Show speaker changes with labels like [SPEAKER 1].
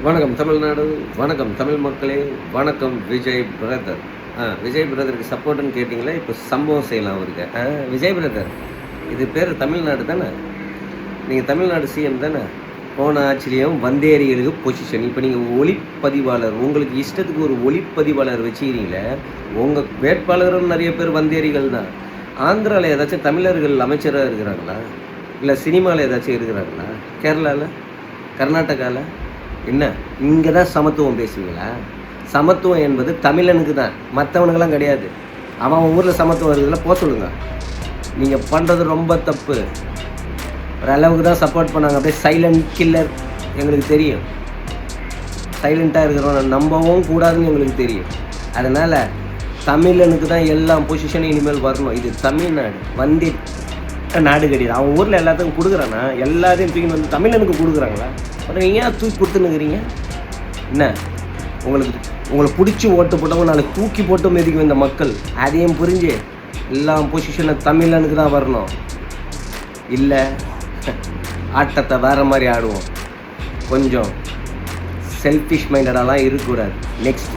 [SPEAKER 1] வணக்கம் தமிழ்நாடு, வணக்கம் தமிழ் மக்களே, வணக்கம் விஜய் பிரதர். விஜய் பிரதருக்கு சப்போர்ட்டுன்னு கேட்டிங்களா? இப்போ சம்பவம் செய்யலாம் அவருக்கு. விஜய் பிரதர், இது பேர் தமிழ்நாடு தானே? நீங்கள் தமிழ்நாடு சிஎம் தானே? போன ஆட்சிலையும் வந்தேரிகளுக்கு பொசிஷன். இப்போ நீங்கள் ஒளிப்பதிவாளர், உங்களுக்கு இஷ்டத்துக்கு ஒரு ஒளிப்பதிவாளர் வச்சுக்கிறீங்களே, உங்கள் வேட்பாளரும் நிறைய பேர் வந்தேரிகள் தான். ஆந்திராவில் ஏதாச்சும் தமிழர்கள் அமைச்சராக இருக்கிறாங்களா? இல்லை சினிமாவில் ஏதாச்சும் இருக்கிறாங்களா? கேரளாவில், கர்நாடகாவில் என்ன? இங்கே தான் சமத்துவம் பேசுவீங்களா? சமத்துவம் என்பது தமிழனுக்கு தான், மற்றவனுக்கெல்லாம் கிடையாது. அவன் ஊரில் சமத்துவம் இருக்குதுல, போக சொல்லுங்க. நீங்கள் பண்ணுறது ரொம்ப தப்பு. ஓரளவுக்கு தான் சப்போர்ட் பண்ணாங்க. அப்படியே சைலண்ட் கில்லர் எங்களுக்கு தெரியும். சைலண்ட்டாக இருக்கிறவன் நம்பவும் கூடாதுன்னு எங்களுக்கு தெரியும். அதனால் தமிழனுக்கு தான் எல்லா பொசிஷனும் இனிமேல் வரணும். இது தமிழ்நாடு, வந்தி நாடு கிடையாது. அவன் ஊரில் எல்லாத்துக்கும் கொடுக்குறானா? எல்லாத்தையும் தூக்கி வந்து தமிழனுக்கு கொடுக்குறாங்களா? அப்புறம் ஏன் தூக்கி கொடுத்துன்னுக்குறீங்க? என்ன உங்களை பிடிச்சி ஓட்டு போட்டவங்க நாளைக்கு தூக்கி போட்டு மிதிக்கும் இந்த மக்கள். அதையும் புரிஞ்சு எல்லா பொசிஷனை தமிழனுக்கு தான் வரணும். இல்லை ஆட்டத்தை வேறு மாதிரி ஆடுவோம். கொஞ்சம் செல்ஃபிஷ் மைண்டடாலாம் இருக்கக்கூடாது. நெக்ஸ்ட்